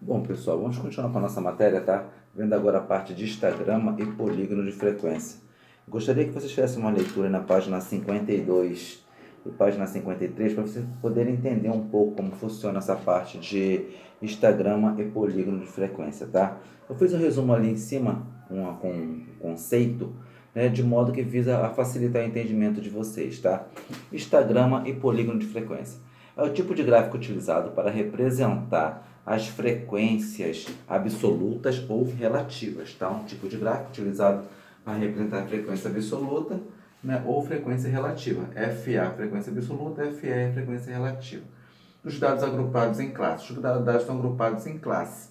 Bom, pessoal, vamos continuar com a nossa matéria, tá? Vendo agora a parte de histograma e polígono de frequência. Gostaria que vocês fizessem uma leitura na página 52 e página 53 para vocês poderem entender um pouco como funciona essa parte de histograma e polígono de frequência, tá? Eu fiz um resumo ali em cima com um conceito, né, de modo que visa a facilitar o entendimento de vocês, tá? Histograma e polígono de frequência. É o tipo de gráfico utilizado para representar as frequências absolutas ou relativas, tá? Um tipo de gráfico utilizado para representar a frequência absoluta, né, ou frequência relativa. FA, frequência absoluta, FE, frequência relativa. Os dados agrupados em classes. Os dados estão agrupados em classe,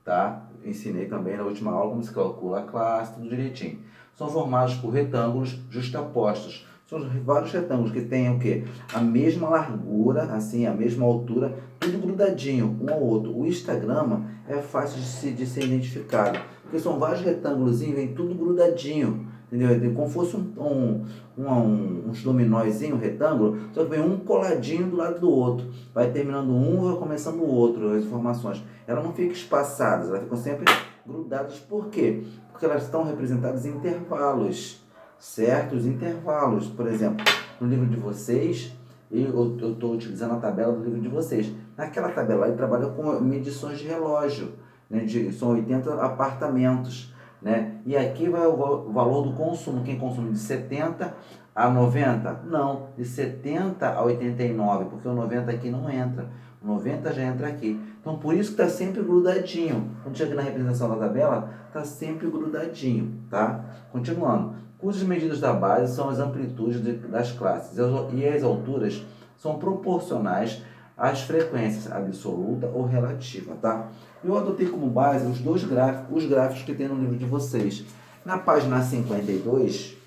tá? Ensinei também na última aula como se calcula a classe, tudo direitinho. São formados por retângulos justapostos. São vários retângulos que têm o quê? A mesma largura, assim, a mesma altura, tudo grudadinho, um ao outro. O histograma é fácil de ser identificado, porque são vários retângulos e vem tudo grudadinho, entendeu? Como fosse uns dominóizinho, um retângulo, só que vem um coladinho do lado do outro. Vai terminando um, vai começando o outro, as informações. Elas não ficam espaçadas, elas ficam sempre grudadas. Por quê? Porque elas estão representadas em intervalos, certos intervalos. Por exemplo, no livro de vocês, eu estou utilizando a tabela do livro de vocês. Naquela tabela ele trabalha com medições de relógio, né? São 80 apartamentos, né? E aqui vai o valor do consumo. Quem consome de 70 a 90? Não, de 70 a 89, porque o 90 aqui não entra. O 90 já entra aqui. Então, por isso que está sempre grudadinho. Quando chega na representação da tabela, está sempre grudadinho, tá? Continuando. Cujas medidas da base são as amplitudes das classes e as alturas são proporcionais às frequências absoluta ou relativa, tá? Eu adotei como base os gráficos que tem no livro de vocês. Na página 52,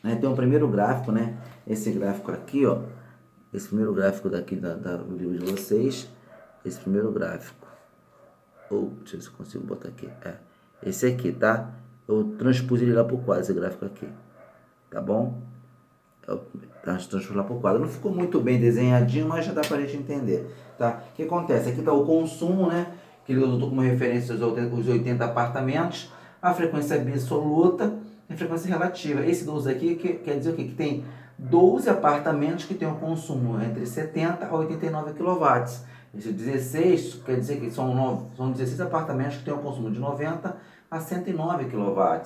né, tem o primeiro gráfico, né? Esse gráfico aqui, ó. Esse primeiro gráfico daqui do livro de vocês. Esse primeiro gráfico. Deixa eu ver se eu consigo botar aqui. Esse aqui, tá? Eu transpus ele lá pro quadro, esse gráfico aqui. Tá bom? Eu transpus lá pro quadro. Não ficou muito bem desenhadinho, mas já dá pra gente entender, tá? O que acontece? Aqui tá o consumo, né? Que ele usou como referência os 80 apartamentos. A frequência absoluta e a frequência relativa. Esse 12 aqui quer dizer o quê? Que tem 12 apartamentos que tem um consumo entre 70 a 89 kW. Esse 16 quer dizer que são 16 apartamentos que têm um consumo de 90 a 109 kW.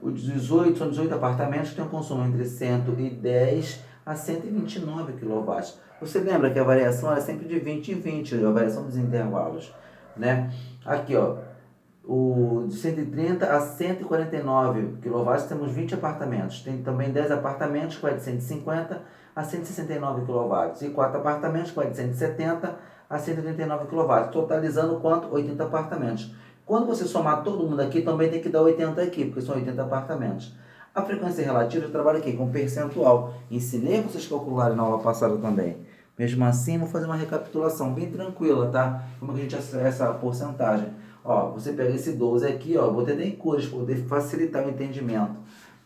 Os 18 são 18 apartamentos que têm um consumo entre 110 a 129 kW. Você lembra que a variação é sempre de 20 em 20, a variação dos intervalos, né? Aqui, ó, de 130 a 149 kW temos 20 apartamentos. Tem também 10 apartamentos que vai de 150 a 169 kW. E 4 apartamentos que vai de 170 a 139 kW. Totalizando quanto? 80 apartamentos. Quando você somar todo mundo aqui, também tem que dar 80 aqui, porque são 80 apartamentos. A frequência relativa eu trabalho aqui com percentual. Ensinei vocês a calcularem na aula passada também. Mesmo assim, vou fazer uma recapitulação bem tranquila, tá? Como que a gente acessa essa porcentagem. Ó, você pega esse 12 aqui, ó, vou ter nem cores para poder facilitar o entendimento.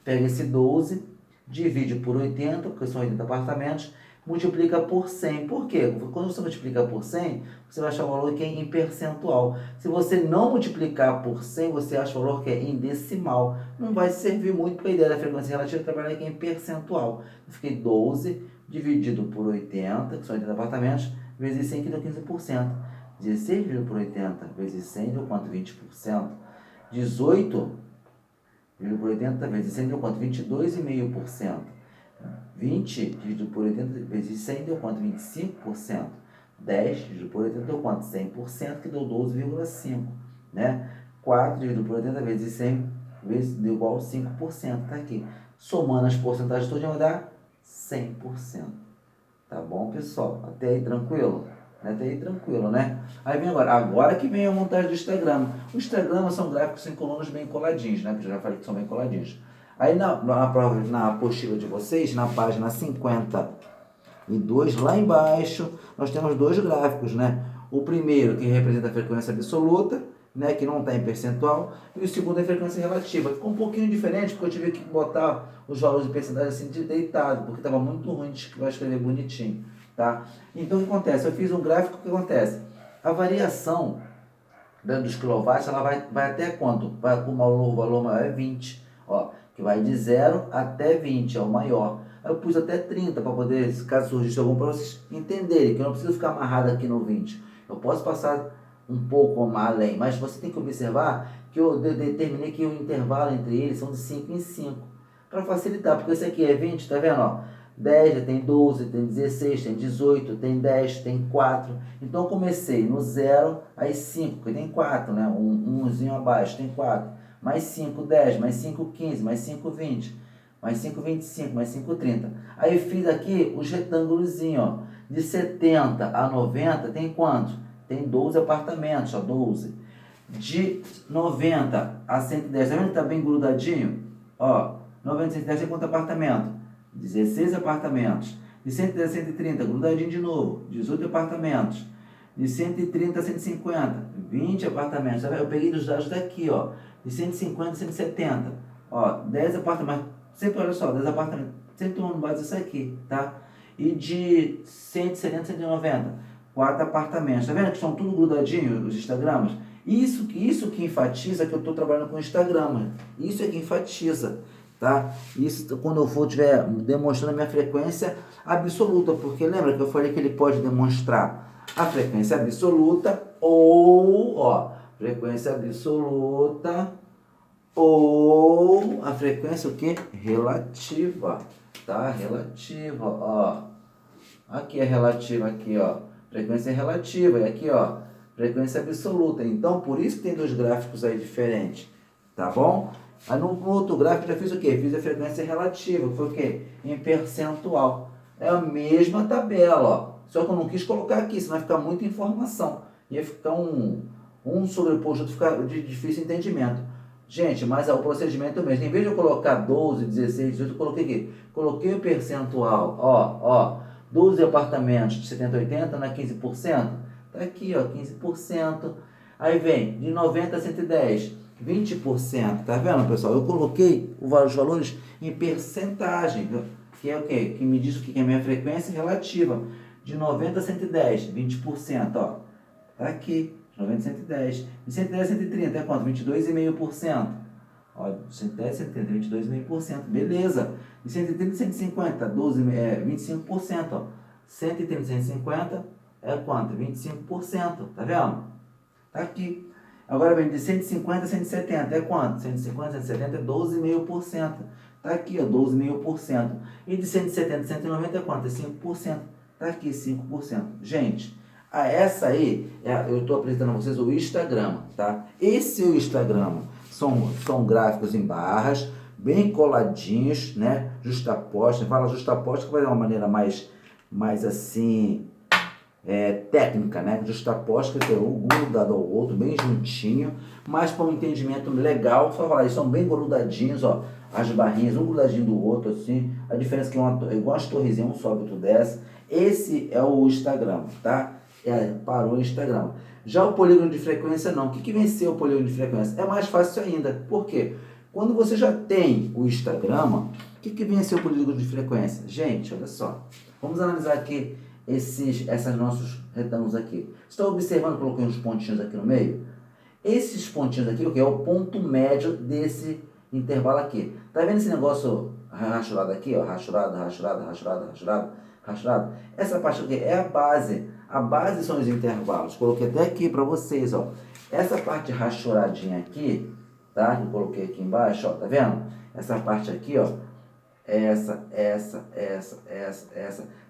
Pega esse 12, divide por 80, porque são 80 apartamentos, multiplica por 100. Por quê? Quando você multiplica por 100, você vai achar o valor que é em percentual. Se você não multiplicar por 100, você acha o valor que é em decimal. Não vai servir muito para a ideia da frequência relativa trabalhar aqui em percentual. Eu fiquei 12 dividido por 80, que são 80 apartamentos, vezes 100, que deu 15%. 16 dividido por 80 vezes 100 deu quanto? 20%. 18 dividido por 80 vezes 100 deu quanto? 22,5%. 20 dividido por 80 vezes 100 deu quanto? 25%. 10 dividido por 80 deu quanto? 100%, que deu 12,5%. Né? 4 dividido por 80 vezes 100 vezes deu igual a 5%. Tá aqui. Somando as porcentagens todas vai dar 100%. Tá bom, pessoal? Até aí tranquilo? Até aí tranquilo, né? Aí vem agora que vem a montagem do histograma. Os histogramas são gráficos em colunas bem coladinhos, né? Que eu já falei que são bem coladinhos. Aí na apostila de vocês, na página 52, lá embaixo, nós temos dois gráficos, né? O primeiro que representa a frequência absoluta, né? Que não está em percentual, e o segundo é a frequência relativa. Ficou um pouquinho diferente, porque eu tive que botar os valores de percentagem assim de deitado, porque estava muito ruim de escrever bonitinho. Tá? Então o que acontece? Eu fiz um gráfico, o que acontece? A variação dos quilowatts, ela vai até quanto? Vai acumular o valor maior é 20, ó, que vai de 0 até 20, é o maior. Aí eu pus até 30 para poder, caso surgisse algum, para vocês entenderem que eu não preciso ficar amarrado aqui no 20. Eu posso passar um pouco além, mas você tem que observar que eu determinei que o intervalo entre eles são de 5 em 5, para facilitar, porque esse aqui é 20, tá vendo, ó? 10, tem 12, tem 16, tem 18, tem 10, tem 4. Então eu comecei no 0, aí 5, porque tem 4, né? Umzinho abaixo, tem 4. Mais 5, 10, mais 5, 15, mais 5, 20, mais 5, 25, mais 5, 30. Aí fiz aqui os retângulos, ó. De 70 a 90 tem quantos? Tem 12 apartamentos, ó, 12. De 90 a 110, tá vendo que tá bem grudadinho? Ó, 90 a 110 tem quanto apartamento? 16 apartamentos. De 110 a 130, grudadinho de novo, 18 apartamentos. De 130 a 150, 20 apartamentos. Eu peguei dos dados daqui, ó. De 150 a 170, ó, 10 apartamentos. Sempre, olha só, 10 apartamentos. Sempre tomando base disso aqui, tá? E de 170 a 190, 4 apartamentos. Tá vendo que estão tudo grudadinho os Instagramas? Isso que enfatiza que eu estou trabalhando com Instagram. Isso é que enfatiza. Tá? Isso quando eu for estiver demonstrando a minha frequência absoluta, porque lembra que eu falei que ele pode demonstrar a frequência absoluta ou, ó, frequência absoluta ou a frequência o que? Relativa, tá? Relativa, ó. Aqui é relativa, aqui, ó. Frequência relativa, e aqui, ó, frequência absoluta. Então, por isso que tem dois gráficos aí diferentes, tá bom? Aí no outro gráfico eu já fiz o quê? Fiz a frequência relativa, que foi o quê? Em percentual. É a mesma tabela, ó. Só que eu não quis colocar aqui, senão vai ficar muita informação. Ia ficar um sobreposto, ficar de difícil entendimento. Gente, mas o procedimento é o mesmo. Em vez de eu colocar 12, 16, 18, eu coloquei aqui. Coloquei o percentual, ó. 12 apartamentos de 70 a 80, não é 15%? Tá aqui, ó, 15%. Aí vem de 90 a 110. 20%, tá vendo, pessoal? Eu coloquei os valores em percentagem, que é o quê? Que me diz o que é a minha frequência relativa. De 90 a 110, 20%, ó. Tá aqui, 90 a 110. De 110 a 130 é quanto? 22,5%. Ó, de 110 a 130, 22,5%. Beleza. De 130 a 150, 25%, ó. 130 a 150 é quanto? 25%, tá vendo? Tá aqui. Agora vem de 150 a 170, é quanto? 150 a 170 é 12,5%. Está aqui, ó, 12,5%. E de 170 a 190 é quanto? É 5%. Está aqui, 5%. Gente, essa aí, eu estou apresentando a vocês o histograma, tá? Esse é o histograma. São gráficos em barras, bem coladinhos, né? Justapostos. Fala justapostos que vai dar uma maneira mais assim... técnica, né? Justaposta, que é um grudado ao outro, bem juntinho, mas para um entendimento legal, só falar, eles são bem grudadinhos, ó, as barrinhas, um grudadinho do outro, assim, a diferença é que é igual as torrezinhas, um sobe, outro desce. Esse é o histograma, tá? Parou o histograma. Já o polígono de frequência, não. O que venceu o polígono de frequência? É mais fácil ainda. Por quê? Quando você já tem o histograma, o que venceu o polígono de frequência? Gente, olha só. Vamos analisar aqui esses nossos retângulos aqui. Estão observando que eu coloquei uns pontinhos aqui no meio? Esses pontinhos aqui, o que é o ponto médio desse intervalo aqui. Tá vendo esse negócio rachurado aqui, ó? Rachurado. Essa parte aqui é a base. A base são os intervalos. Coloquei até aqui para vocês, ó. Essa parte rachuradinha aqui, tá? Que eu coloquei aqui embaixo, ó. Tá vendo? Essa parte aqui, ó. Essa.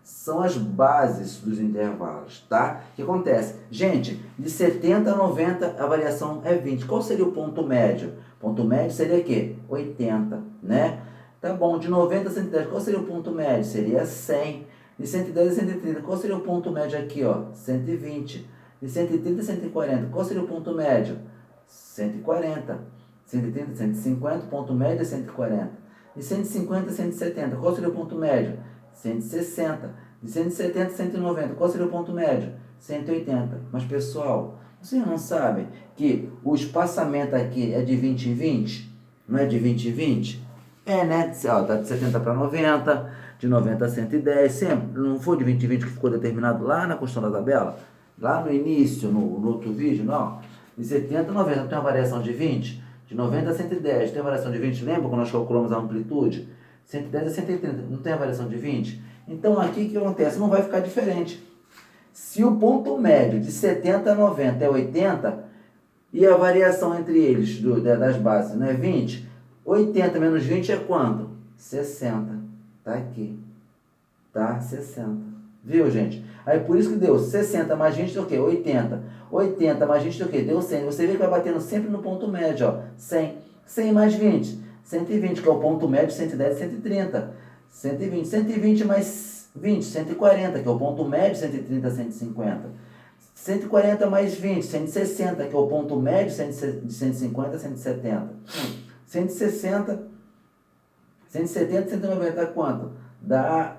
São as bases dos intervalos, tá? O que acontece? Gente, de 70 a 90 a variação é 20. Qual seria o ponto médio? Ponto médio seria o quê? 80, né? Tá bom, de 90 a 110, qual seria o ponto médio? Seria 100. De 110 a 130, qual seria o ponto médio aqui, ó? 120. De 130 a 140, qual seria o ponto médio? 140. 130 a 150, ponto médio é 140. De 150 a 170, qual seria o ponto médio? 160. De 170 a 190, qual seria o ponto médio? 180. Mas, pessoal, vocês não sabem que o espaçamento aqui é de 20 em 20? Não é de 20 em 20? É, né? Tá de 70 para 90, de 90 a 110, sempre. Não foi de 20 em 20 que ficou determinado lá na construção da tabela? Lá no início, no outro vídeo, não. De 70 a 90 tem uma variação de 20? De 90 a 110 tem uma variação de 20? Lembra quando nós calculamos a amplitude? 110 a 130 não tem a variação de 20? Então aqui o que acontece? Não vai ficar diferente. Se o ponto médio de 70 a 90 é 80, e a variação entre eles das bases não é 20, 80 menos 20 é quanto? 60. Tá aqui. Tá? 60. Viu, gente? Aí por isso que deu 60 mais 20 deu o quê? 80. 80 mais 20 deu o quê? Deu 100. Você vê que vai batendo sempre no ponto médio, ó. 100. 100 mais 20. 120, que é o ponto médio, 110 e 130. 120. 120 mais 20, 140, que é o ponto médio, 130 a 150. 140 mais 20, 160, que é o ponto médio, de 150 a 170. 160, 170 e 190 dá quanto? Dá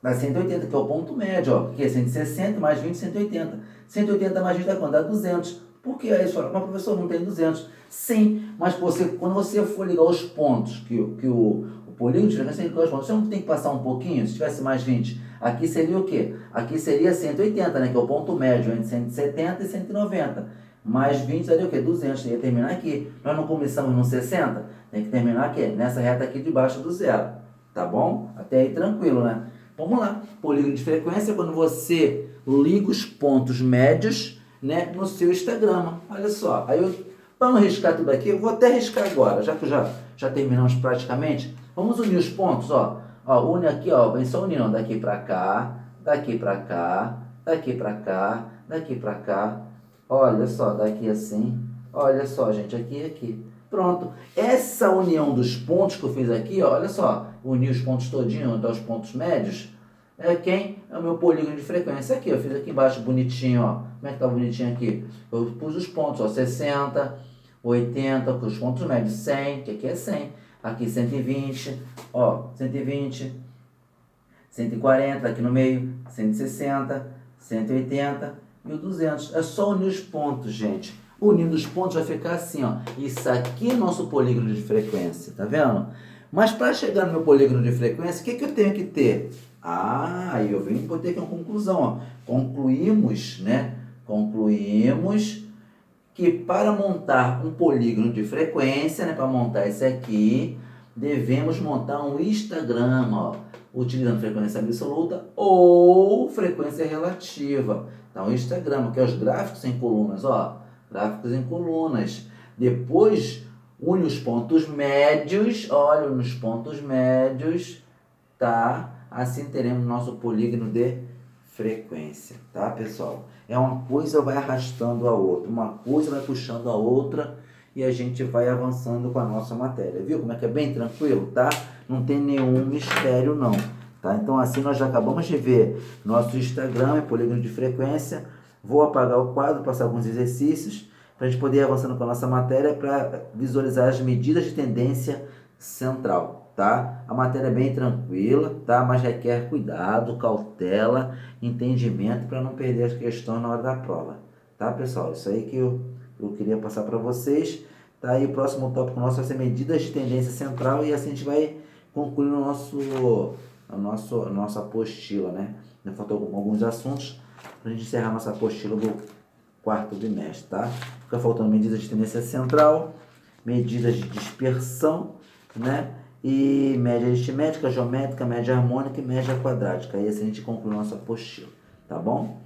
180, que é o ponto médio, ó, que é 160 mais 20, 180. 180 mais 20 dá quanto? Dá 200. Por que aí você fala, mas professor, não tem 200? Sim, mas quando você for ligar os pontos, que o polígono de frequência tem que ligar os pontos, você não tem que passar um pouquinho, se tivesse mais 20? Aqui seria o quê? Aqui seria 180, né, que é o ponto médio entre 170 e 190. Mais 20 daria o quê? 200, ia terminar aqui. Nós não começamos no 60? Tem que terminar aqui, nessa reta aqui debaixo do zero. Tá bom? Até aí tranquilo, né? Vamos lá. Polígono de frequência é quando você liga os pontos médios, né, no seu histograma. Olha só. Aí para não riscar tudo aqui, eu vou até riscar agora, já que já terminamos praticamente. Vamos unir os pontos, ó. Ó, une aqui, ó, vem só unindo, daqui para cá, daqui para cá, daqui para cá, daqui para cá. Olha só, daqui assim. Olha só, gente, aqui e aqui. Pronto. Essa união dos pontos que eu fiz aqui, ó, olha só, uni os pontos todinhos, então os pontos médios, é quem? É o meu polígono de frequência. Aqui, eu fiz aqui embaixo bonitinho, ó. Como é que tá bonitinho aqui? Eu pus os pontos, ó, 60, 80, com os pontos médios, 100, que aqui é 100. Aqui 120, ó, 120, 140 aqui no meio, 160, 180 e o 200. É só unir os pontos, gente. Unindo os pontos vai ficar assim, ó. Isso aqui é nosso polígono de frequência, tá vendo? Mas para chegar no meu polígono de frequência, o que eu tenho que ter? Aí eu venho ter aqui uma conclusão, ó. Concluímos, né? Concluímos que para montar um polígono de frequência, né, para montar esse aqui, devemos montar um histograma, ó, utilizando frequência absoluta ou frequência relativa. Então, o histograma, que é os gráficos em colunas, ó, gráficos em colunas. Depois, une os pontos médios, olha, nos pontos médios, tá? Assim teremos nosso polígono de frequência, tá, pessoal? É uma coisa vai arrastando a outra, uma coisa vai puxando a outra e a gente vai avançando com a nossa matéria. Viu como é que é bem tranquilo, tá? Não tem nenhum mistério não, tá? Então assim nós já acabamos de ver nosso Instagram e polígono de frequência. Vou apagar o quadro, passar alguns exercícios para a gente poder ir avançando com a nossa matéria para visualizar as medidas de tendência central. Tá? A matéria é bem tranquila, tá? Mas requer cuidado, cautela, entendimento para não perder as questões na hora da prova. Tá, pessoal? Isso aí que eu queria passar para vocês. Tá? E o próximo tópico nosso vai ser medidas de tendência central e assim a gente vai concluir a nossa apostila, né? Faltou alguns assuntos para a gente encerrar a nossa apostila do quarto bimestre, tá? Fica faltando medidas de tendência central, medidas de dispersão, né? E média aritmética, geométrica, média harmônica e média quadrática. Aí assim a gente conclui nossa apostila, tá bom?